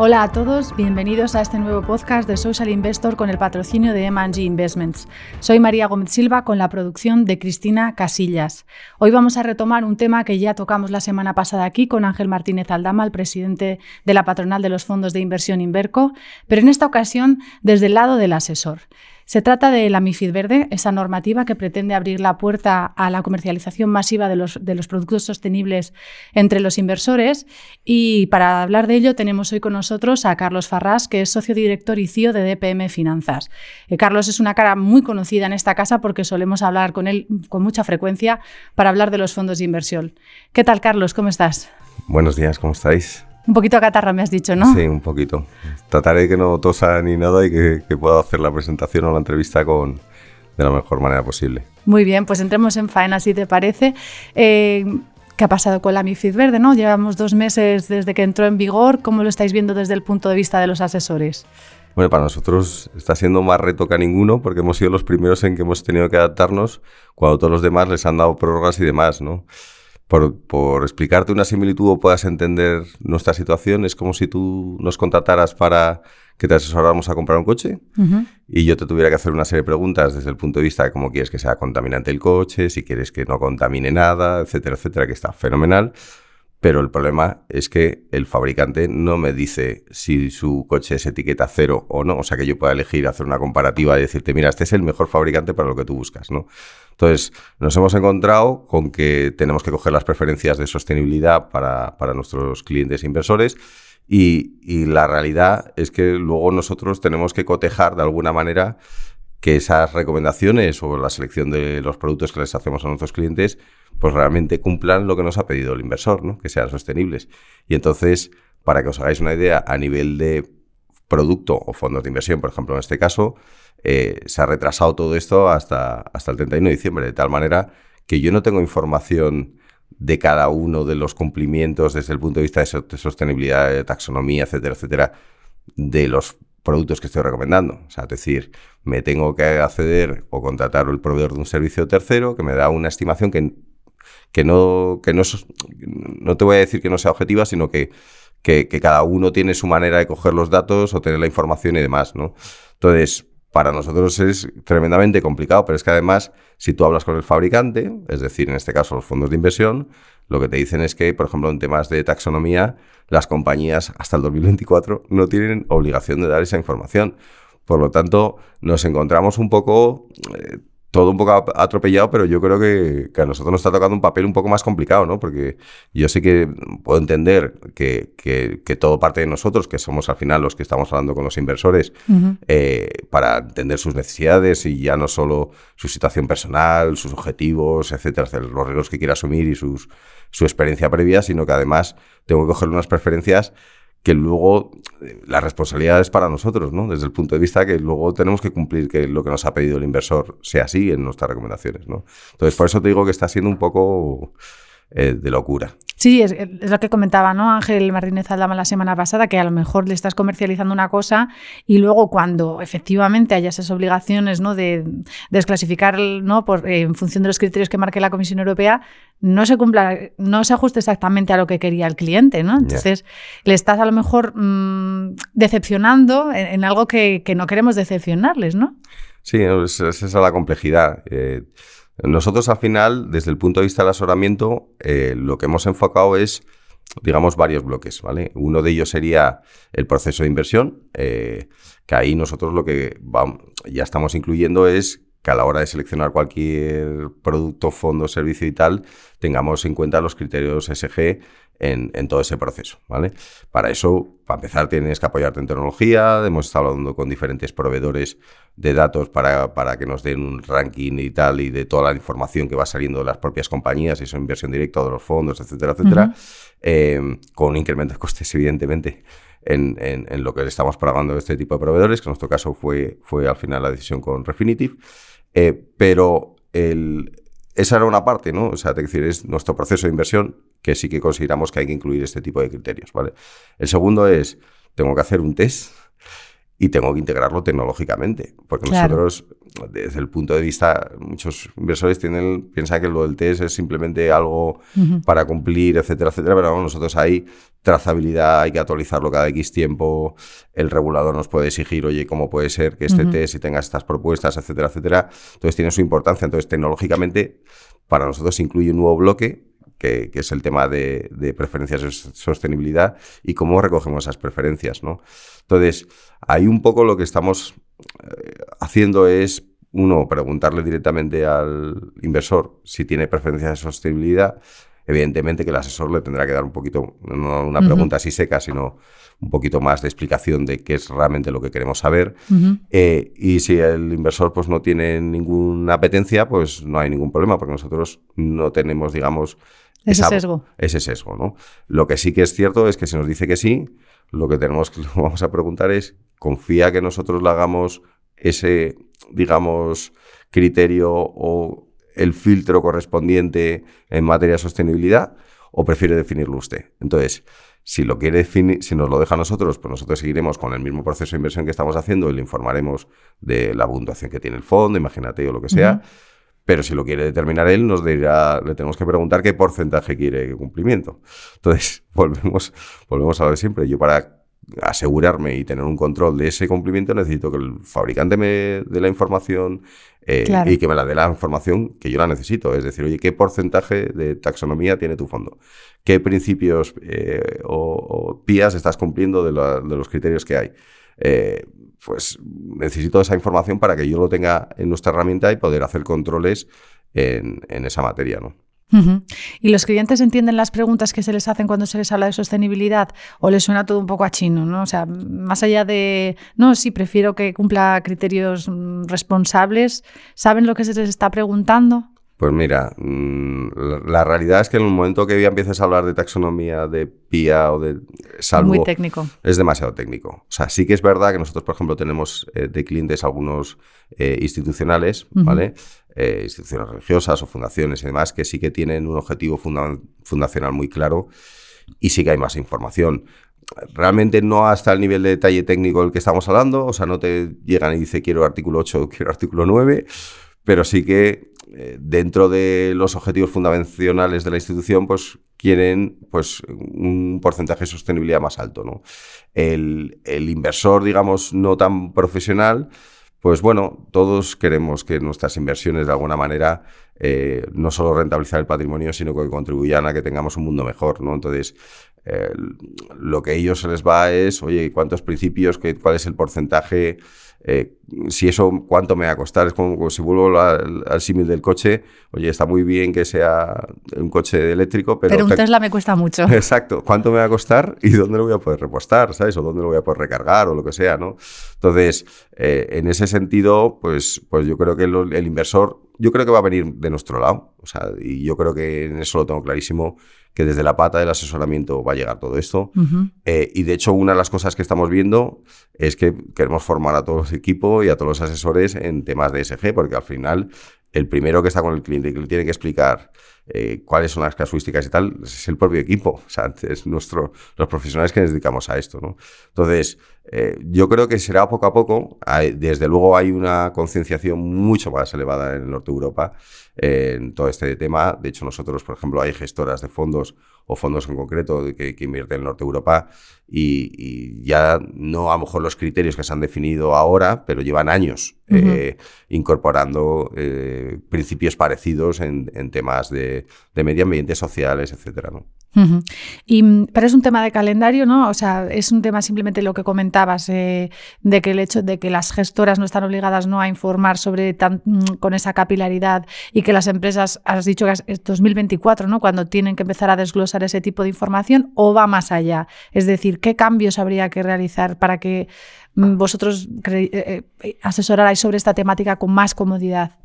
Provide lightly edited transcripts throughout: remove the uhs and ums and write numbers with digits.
Hola a todos, bienvenidos a este nuevo podcast de Social Investor con el patrocinio de M&G Investments. Soy María Gómez Silva con la producción de Cristina Casillas. Hoy vamos a retomar un tema que ya tocamos la semana pasada aquí con Ángel Martínez Aldama, el presidente de la patronal de los fondos de inversión Inverco, pero en esta ocasión desde el lado del asesor. Se trata de la MiFID Verde, esa normativa que pretende abrir la puerta a la comercialización masiva de los productos sostenibles entre los inversores, y para hablar de ello tenemos hoy con nosotros a Carlos Farrás, que es socio director y CEO de DPM Finanzas. Carlos es una cara muy conocida en esta casa porque solemos hablar con él con mucha frecuencia para hablar de los fondos de inversión. ¿Qué tal, Carlos? ¿Cómo estás? Buenos días, ¿cómo estáis? Un poquito catarra me has dicho, ¿no? Sí, un poquito. Trataré de que no tosa ni nada y que pueda hacer la presentación o la entrevista de la mejor manera posible. Muy bien, pues entremos en faena, si te parece. ¿Qué ha pasado con la MiFID Verde, no? Llevamos 2 meses desde que entró en vigor. ¿Cómo lo estáis viendo desde el punto de vista de los asesores? Bueno, para nosotros está siendo más reto que a ninguno porque hemos sido los primeros en que hemos tenido que adaptarnos cuando todos los demás les han dado prórrogas y demás, ¿no? Por explicarte una similitud o puedas entender nuestra situación, es como si tú nos contrataras para que te asesoráramos a comprar un coche y yo te tuviera que hacer una serie de preguntas desde el punto de vista de cómo quieres que sea contaminante el coche, si quieres que no contamine nada, etcétera, etcétera, que está fenomenal. Pero el problema es que el fabricante no me dice si su coche es etiqueta 0 o no. O sea, que yo pueda elegir hacer una comparativa y decirte, mira, este es el mejor fabricante para lo que tú buscas, ¿no? Entonces, nos hemos encontrado con que tenemos que coger las preferencias de sostenibilidad para nuestros clientes e inversores y la realidad es que luego nosotros tenemos que cotejar de alguna manera que esas recomendaciones o la selección de los productos que les hacemos a nuestros clientes pues realmente cumplan lo que nos ha pedido el inversor, ¿no? Que sean sostenibles. Y entonces, para que os hagáis una idea, a nivel de producto o fondos de inversión, por ejemplo, en este caso, se ha retrasado todo esto hasta el 31 de diciembre, de tal manera que yo no tengo información de cada uno de los cumplimientos desde el punto de vista de sostenibilidad, de taxonomía, etcétera, etcétera, de los productos que estoy recomendando. O sea, es decir, me tengo que acceder o contratar el proveedor de un servicio tercero que me da una estimación que no te voy a decir que no sea objetiva, sino que cada uno tiene su manera de coger los datos o tener la información y demás, ¿no? Entonces, para nosotros es tremendamente complicado, pero es que además, si tú hablas con el fabricante, es decir, en este caso los fondos de inversión, lo que te dicen es que, por ejemplo, en temas de taxonomía, las compañías hasta el 2024 no tienen obligación de dar esa información. Por lo tanto, nos encontramos un poco, todo un poco atropellado, pero yo creo que a nosotros nos está tocando un papel un poco más complicado, ¿no? Porque yo sí que puedo entender que todo parte de nosotros, que somos al final los que estamos hablando con los inversores, para entender sus necesidades y ya no solo su situación personal, sus objetivos, etcétera, los riesgos que quiera asumir y su experiencia previa, sino que además tengo que coger unas preferencias que luego la responsabilidad es para nosotros, ¿no? Desde el punto de vista que luego tenemos que cumplir que lo que nos ha pedido el inversor sea así en nuestras recomendaciones, ¿no? Entonces, por eso te digo que está siendo un poco de locura. Sí, es lo que comentaba, ¿no? Ángel Martínez Aldama la semana pasada, que a lo mejor le estás comercializando una cosa y luego cuando efectivamente haya esas obligaciones, ¿no? de desclasificar, ¿no? En función de los criterios que marque la Comisión Europea, no se cumpla, no se ajuste exactamente a lo que quería el cliente, ¿no? Entonces, le estás a lo mejor decepcionando en algo que no queremos decepcionarles, ¿no? Sí, esa es la complejidad. Nosotros al final, desde el punto de vista del asesoramiento, lo que hemos enfocado es, digamos, varios bloques, ¿vale? Uno de ellos sería el proceso de inversión, que ahí nosotros lo que ya estamos incluyendo es que a la hora de seleccionar cualquier producto, fondo, servicio y tal, tengamos en cuenta los criterios ESG en todo ese proceso, ¿vale? Para eso, para empezar, tienes que apoyarte en tecnología. Hemos estado hablando con diferentes proveedores de datos para que nos den un ranking y tal, y de toda la información que va saliendo de las propias compañías, y eso inversión directa o de los fondos, etcétera, etcétera, con un incremento de costes, evidentemente, en lo que le estamos pagando a este tipo de proveedores, que en nuestro caso fue al final la decisión con Refinitiv, pero esa era una parte, ¿no? O sea, es decir, es nuestro proceso de inversión, que sí que consideramos que hay que incluir este tipo de criterios, ¿vale? El segundo es, tengo que hacer un test y tengo que integrarlo tecnológicamente. Porque nosotros, desde el punto de vista, muchos inversores piensan que lo del test es simplemente algo para cumplir, etcétera, etcétera, pero vamos, nosotros hay trazabilidad, hay que actualizarlo cada X tiempo, el regulador nos puede exigir, oye, ¿cómo puede ser que este test y tengas estas propuestas, etcétera, etcétera? Entonces tiene su importancia. Entonces, tecnológicamente, para nosotros incluye un nuevo bloque, que es el tema de preferencias de sostenibilidad y cómo recogemos esas preferencias, ¿no? Entonces, ahí un poco lo que estamos haciendo es, uno, preguntarle directamente al inversor si tiene preferencias de sostenibilidad. Evidentemente que el asesor le tendrá que dar un poquito, no una pregunta así seca, sino un poquito más de explicación de qué es realmente lo que queremos saber. Y si el inversor pues no tiene ninguna apetencia, pues no hay ningún problema, porque nosotros no tenemos, digamos, ese sesgo, ¿no? Lo que sí que es cierto es que si nos dice que sí, lo que vamos a preguntar es, ¿confía que nosotros le hagamos ese, digamos, criterio o el filtro correspondiente en materia de sostenibilidad, o prefiere definirlo usted? Entonces, si lo quiere definir, si nos lo deja a nosotros, pues nosotros seguiremos con el mismo proceso de inversión que estamos haciendo y le informaremos de la puntuación que tiene el fondo, imagínate, o lo que sea. Pero si lo quiere determinar él, le tenemos que preguntar qué porcentaje quiere de cumplimiento. Entonces, volvemos a lo de siempre. Yo, para asegurarme y tener un control de ese cumplimiento, necesito que el fabricante me dé la información y que me la dé la información que yo la necesito. Es decir, oye, ¿qué porcentaje de taxonomía tiene tu fondo? ¿Qué principios o PIAs estás cumpliendo de los criterios que hay? Pues necesito esa información para que yo lo tenga en nuestra herramienta y poder hacer controles en esa materia, ¿no? ¿Y los clientes entienden las preguntas que se les hacen cuando se les habla de sostenibilidad, o les suena todo un poco a chino, ¿no? O sea, más allá de, no, sí, prefiero que cumpla criterios responsables, ¿saben lo que se les está preguntando? Pues mira, la realidad es que en el momento que ya empieces a hablar de taxonomía, de PIA o de salvo... Muy técnico. Es demasiado técnico. O sea, sí que es verdad que nosotros, por ejemplo, tenemos de clientes algunos institucionales, ¿vale? Instituciones religiosas o fundaciones y demás, que sí que tienen un objetivo fundacional muy claro y sí que hay más información. Realmente no hasta el nivel de detalle técnico del que estamos hablando, o sea, no te llegan y dicen quiero artículo 8, quiero artículo 9, pero sí que dentro de los objetivos fundacionales de la institución, pues quieren pues un porcentaje de sostenibilidad más alto, ¿no? El inversor, digamos, no tan profesional, pues bueno, todos queremos que nuestras inversiones de alguna manera no solo rentabilizar el patrimonio, sino que contribuyan a que tengamos un mundo mejor, ¿no? Entonces, lo que a ellos se les va es, oye, ¿cuántos principios? ¿Cuál es el porcentaje? Si eso, ¿cuánto me va a costar? Es como si vuelvo al símil del coche. Oye, está muy bien que sea un coche eléctrico, pero un Tesla me cuesta mucho. Exacto. ¿Cuánto me va a costar y dónde lo voy a poder repostar, ¿sabes? O dónde lo voy a poder recargar o lo que sea, ¿no? Entonces, en ese sentido, pues yo creo que el inversor, yo creo que va a venir de nuestro lado. O sea, y yo creo que en eso lo tengo clarísimo, que desde la pata del asesoramiento va a llegar todo esto. Y de hecho, una de las cosas que estamos viendo es que queremos formar a todo el equipo y a todos los asesores en temas de ESG, porque al final el primero que está con el cliente y que le tiene que explicar cuáles son las casuísticas y tal, es el propio equipo. O sea, es los profesionales que nos dedicamos a esto, ¿no? Entonces, yo creo que será poco a poco. Desde luego hay una concienciación mucho más elevada en el norte de Europa en todo este tema. De hecho, nosotros, por ejemplo, hay gestoras de fondos o fondos en concreto que invierten en el norte de Europa y ya no a lo mejor los criterios que se han definido ahora, pero llevan años incorporando principios parecidos en temas de medio ambiente, sociales, etcétera, ¿no? Pero es un tema de calendario, ¿no? O sea, es un tema simplemente lo que comentabas, de que el hecho de que las gestoras no están obligadas no a informar sobre con esa capilaridad y que las empresas, has dicho que es 2024, ¿no? Cuando tienen que empezar a desglosar ese tipo de información, ¿o va más allá? Es decir, ¿qué cambios habría que realizar para que vosotros asesorarais sobre esta temática con más comodidad?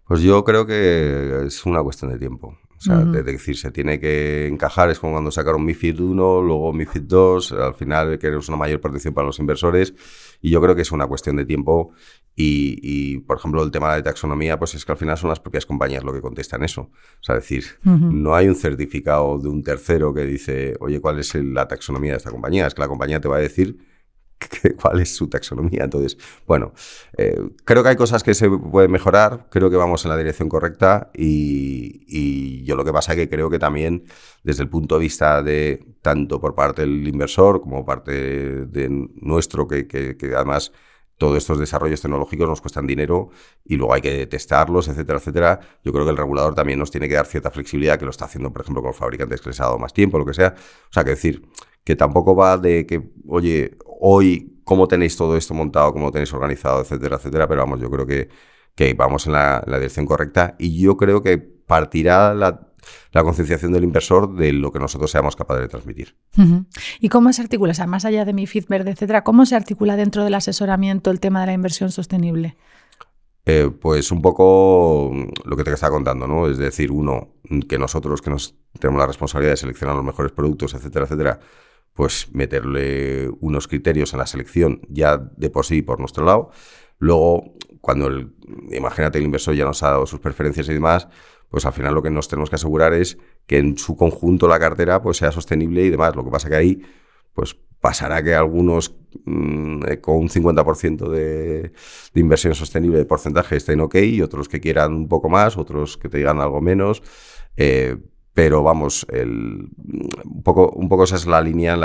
Pues yo creo que es una cuestión de tiempo. O sea, es decir, se tiene que encajar, es como cuando sacaron MiFID 1, luego MiFID 2, al final queremos una mayor protección para los inversores y yo creo que es una cuestión de tiempo y por ejemplo, el tema de taxonomía, pues es que al final son las propias compañías lo que contestan eso. O sea, es decir, no hay un certificado de un tercero que dice, oye, ¿cuál es la taxonomía de esta compañía? Es que la compañía te va a decir cuál es su taxonomía. Entonces, bueno, creo que hay cosas que se pueden mejorar, creo que vamos en la dirección correcta y yo lo que pasa es que creo que también desde el punto de vista de tanto por parte del inversor como parte de nuestro, que además todos estos desarrollos tecnológicos nos cuestan dinero y luego hay que testarlos, etcétera, etcétera. Yo creo que el regulador también nos tiene que dar cierta flexibilidad, que lo está haciendo, por ejemplo, con los fabricantes que les ha dado más tiempo, lo que sea. O sea, que decir que tampoco va de que, oye, hoy cómo tenéis todo esto montado, cómo lo tenéis organizado, etcétera, etcétera. Pero vamos, yo creo que vamos en la dirección correcta y yo creo que partirá la concienciación del inversor de lo que nosotros seamos capaces de transmitir. Uh-huh. ¿Y cómo se articula, o sea, más allá de MiFID verde, etcétera, cómo se articula dentro del asesoramiento el tema de la inversión sostenible? Pues un poco lo que te estaba contando, ¿no? Es decir, uno, que nosotros que nos tenemos la responsabilidad de seleccionar los mejores productos, etcétera, etcétera, pues meterle unos criterios en la selección ya de por sí por nuestro lado. Luego, cuando imagínate el inversor ya nos ha dado sus preferencias y demás, pues al final lo que nos tenemos que asegurar es que en su conjunto la cartera pues sea sostenible y demás. Lo que pasa que ahí pues pasará que algunos con un 50% de inversión sostenible de porcentaje estén ok y otros que quieran un poco más, otros que te digan algo menos. Pero vamos, un poco esa es la línea en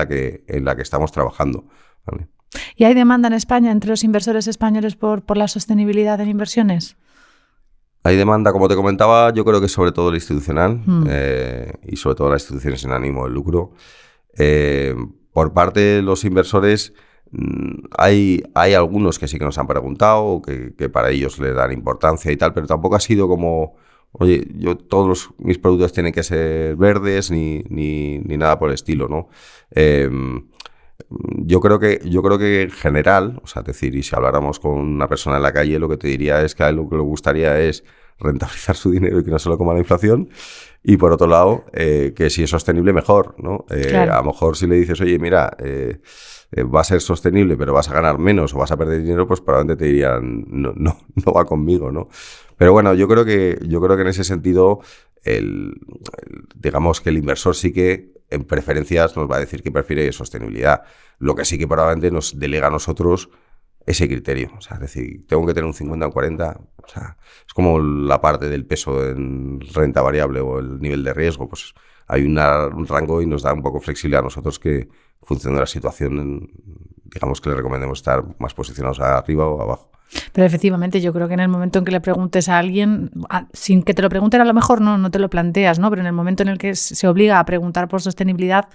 la que estamos trabajando, ¿vale? ¿Y hay demanda en España entre los inversores españoles por la sostenibilidad en inversiones? Hay demanda, como te comentaba, yo creo que sobre todo la institucional y sobre todo las instituciones sin ánimo de lucro. Por parte de los inversores hay algunos que sí que nos han preguntado, que para ellos le dan importancia y tal, pero tampoco ha sido como, oye, todos mis productos tienen que ser verdes ni nada por el estilo, ¿no? Yo creo que en general, o sea, es decir, y si habláramos con una persona en la calle, lo que te diría es que a él lo que le gustaría es rentabilizar su dinero y que no se lo coma la inflación. Y por otro lado, que si es sostenible, mejor, ¿no? Claro. A lo mejor si le dices, oye, mira, va a ser sostenible, pero vas a ganar menos o vas a perder dinero, pues probablemente te dirían, no va conmigo, ¿no? Pero bueno, yo creo que en ese sentido, digamos que el inversor sí que en preferencias nos va a decir que prefiere sostenibilidad. Lo que sí que probablemente nos delega a nosotros ese criterio. O sea, es decir, tengo que tener un 50 o un 40. O sea, es como la parte del peso en renta variable o el nivel de riesgo. Pues hay un rango y nos da un poco flexibilidad a nosotros que, en función de la situación, digamos que le recomendemos estar más posicionados arriba o abajo. Pero efectivamente yo creo que en el momento en que le preguntes a alguien, sin que te lo pregunten a lo mejor no te lo planteas, ¿no? Pero en el momento en el que se obliga a preguntar por sostenibilidad,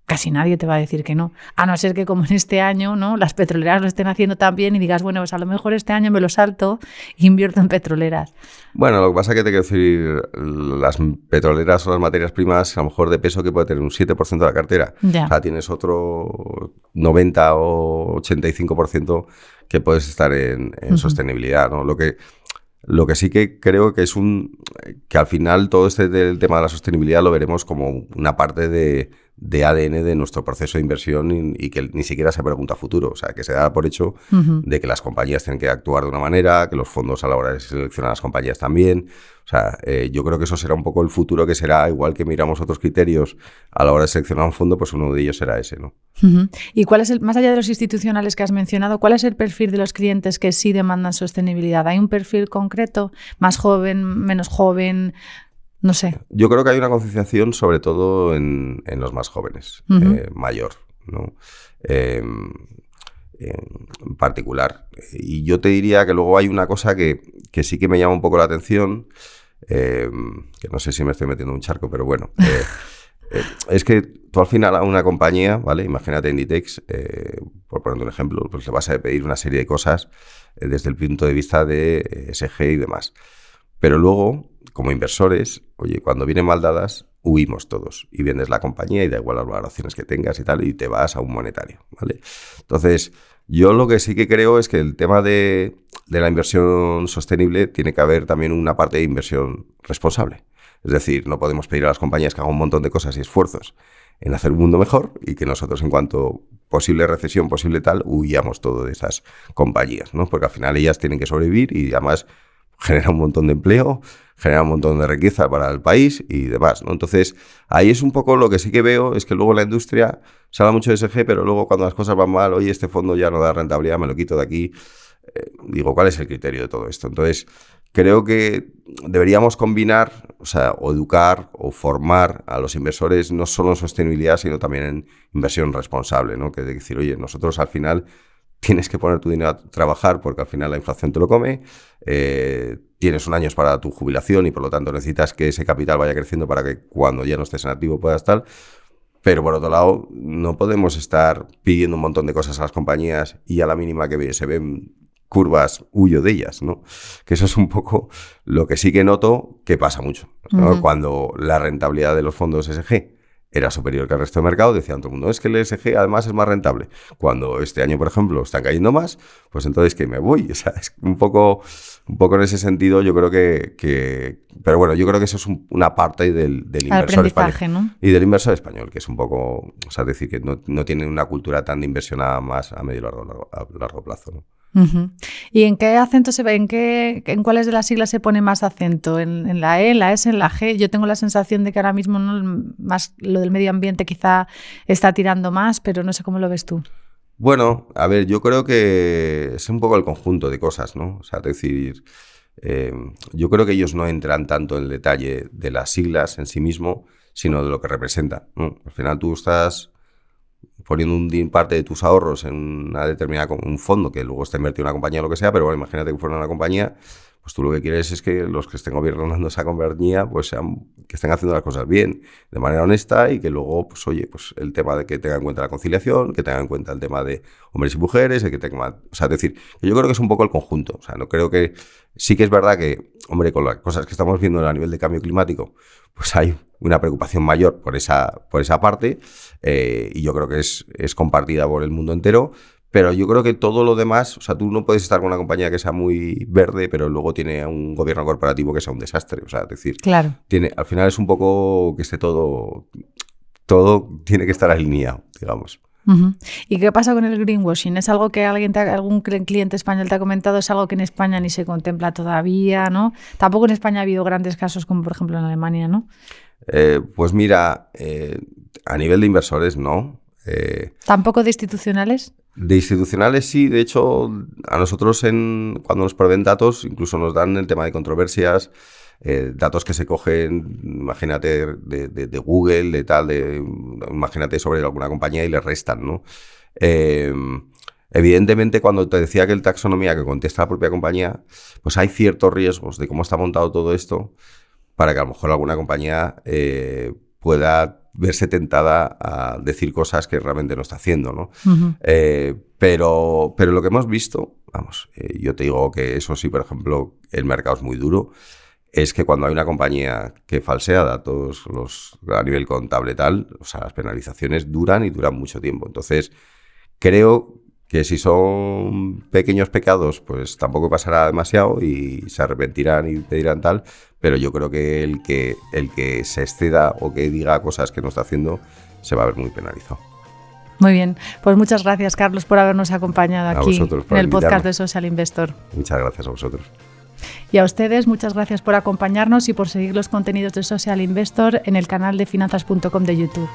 casi nadie te va a decir que no. A no ser que como en este año, ¿no?, las petroleras lo estén haciendo tan bien y digas, bueno, pues a lo mejor este año me lo salto e invierto en petroleras. Bueno, lo que pasa es que te quiero decir, las petroleras o las materias primas, a lo mejor de peso que puede tener un 7% de la cartera. Ya. O sea, tienes otro 90 o 85% que puedes estar en sostenibilidad, ¿no? Lo que sí que creo que es que al final todo del tema de la sostenibilidad lo veremos como una parte de ADN de nuestro proceso de inversión y que ni siquiera se pregunta a futuro. O sea, que se da por hecho de que las compañías tienen que actuar de una manera, que los fondos a la hora de seleccionar las compañías también. O sea, yo creo que eso será un poco el futuro, que será igual que miramos otros criterios a la hora de seleccionar un fondo, pues uno de ellos será ese, ¿no? ¿Y cuál es más allá de los institucionales que has mencionado, cuál es el perfil de los clientes que sí demandan sostenibilidad? ¿Hay un perfil concreto? ¿Más joven, menos joven? No sé. Yo creo que hay una concienciación sobre todo en los más jóvenes, mayor, ¿no? En particular. Y yo te diría que luego hay una cosa que sí que me llama un poco la atención, que no sé si me estoy metiendo en un charco, pero bueno. Es que tú al final a una compañía, ¿vale? Imagínate Inditex, por poner un ejemplo, pues le vas a pedir una serie de cosas desde el punto de vista de ESG y demás. Pero luego, como inversores, oye, cuando vienen mal dadas, huimos todos y vendes la compañía y da igual las valoraciones que tengas y tal, y te vas a un monetario, ¿vale? Entonces, yo lo que sí que creo es que el tema de la inversión sostenible tiene que haber también una parte de inversión responsable. Es decir, no podemos pedir a las compañías que hagan un montón de cosas y esfuerzos en hacer un mundo mejor y que nosotros, en cuanto posible recesión, posible tal, huyamos todo de esas compañías, ¿no? Porque al final ellas tienen que sobrevivir y además genera un montón de empleo, genera un montón de riqueza para el país y demás, ¿no? Entonces, ahí es un poco lo que sí que veo, es que luego la industria se habla mucho de ESG, pero luego cuando las cosas van mal, oye, este fondo ya no da rentabilidad, me lo quito de aquí. Digo, ¿cuál es el criterio de todo esto? Entonces, creo que deberíamos combinar, o educar o formar a los inversores no solo en sostenibilidad, sino también en inversión responsable, ¿no? Que es decir, oye, nosotros al final tienes que poner tu dinero a trabajar porque al final la inflación te lo come, tienes un año para tu jubilación y por lo tanto necesitas que ese capital vaya creciendo para que cuando ya no estés en activo puedas tal. Pero por otro lado, no podemos estar pidiendo un montón de cosas a las compañías y a la mínima que se ven curvas, huyo de ellas, ¿no? Que eso es un poco lo que sí que noto que pasa mucho, ¿no? Cuando la rentabilidad de los fondos ESG era superior que el resto del mercado, decían todo el mundo, es que el ESG además es más rentable. Cuando este año, por ejemplo, están cayendo más, pues entonces que me voy. O sea, es un poco en ese sentido, yo creo que pero bueno, yo creo que eso es una parte del inversor español, ¿no? Y del inversor español, que es un poco, o sea, decir que no tienen una cultura tan de inversión más a medio y largo plazo, ¿no? ¿Y en qué acento se ve? ¿En cuáles de las siglas se pone más acento? ¿En la E, en la S, en la G? Yo tengo la sensación de que ahora mismo más lo del medio ambiente quizá está tirando más, pero no sé cómo lo ves tú. Bueno, a ver, yo creo que es un poco el conjunto de cosas, ¿no? O sea, es decir, yo creo que ellos no entran tanto en el detalle de las siglas en sí mismo, sino de lo que representan, ¿no? Al final tú estás poniendo parte de tus ahorros en una determinada un fondo que luego está invertido en una compañía o lo que sea, pero bueno, imagínate que fuera una compañía, pues tú lo que quieres es que los que estén gobernando esa compañía pues que estén haciendo las cosas bien, de manera honesta y que luego, pues oye, pues el tema de que tengan en cuenta la conciliación, que tengan en cuenta el tema de hombres y mujeres, el que tengan, o sea, es decir, que yo creo que es un poco el conjunto, o sea, no creo que, sí que es verdad que, hombre, con las cosas que estamos viendo a nivel de cambio climático, pues hay una preocupación mayor por esa parte y yo creo que es compartida por el mundo entero, pero yo creo que todo lo demás, o sea, tú no puedes estar con una compañía que sea muy verde, pero luego tiene un gobierno corporativo que sea un desastre, o sea, es decir, claro. Al final es un poco que esté todo tiene que estar alineado, digamos. ¿Y qué pasa con el greenwashing? ¿Es algo que algún cliente español te ha comentado? ¿Es algo que en España ni se contempla todavía, no? Tampoco en España ha habido grandes casos como por ejemplo en Alemania, ¿no? Pues mira, a nivel de inversores no. ¿Tampoco de institucionales? De institucionales sí, de hecho a nosotros cuando nos proveen datos incluso nos dan el tema de controversias, datos que se cogen, imagínate de Google, de tal, imagínate sobre alguna compañía y le restan, ¿no? Evidentemente cuando te decía que el taxonomía que contesta la propia compañía, pues hay ciertos riesgos de cómo está montado todo esto para que a lo mejor alguna compañía pueda verse tentada a decir cosas que realmente no está haciendo, ¿no? Pero lo que hemos visto, vamos, yo te digo que eso sí, por ejemplo, el mercado es muy duro, es que cuando hay una compañía que falsea datos a nivel contable tal, o sea, las penalizaciones duran y duran mucho tiempo. Entonces, creo que si son pequeños pecados, pues tampoco pasará demasiado y se arrepentirán y pedirán tal, pero yo creo que el que se exceda o que diga cosas que no está haciendo se va a ver muy penalizado. Muy bien, pues muchas gracias, Carlos, por habernos acompañado aquí en el podcast de Social Investor. Muchas gracias a vosotros. Y a ustedes, muchas gracias por acompañarnos y por seguir los contenidos de Social Investor en el canal de finanzas.com de YouTube.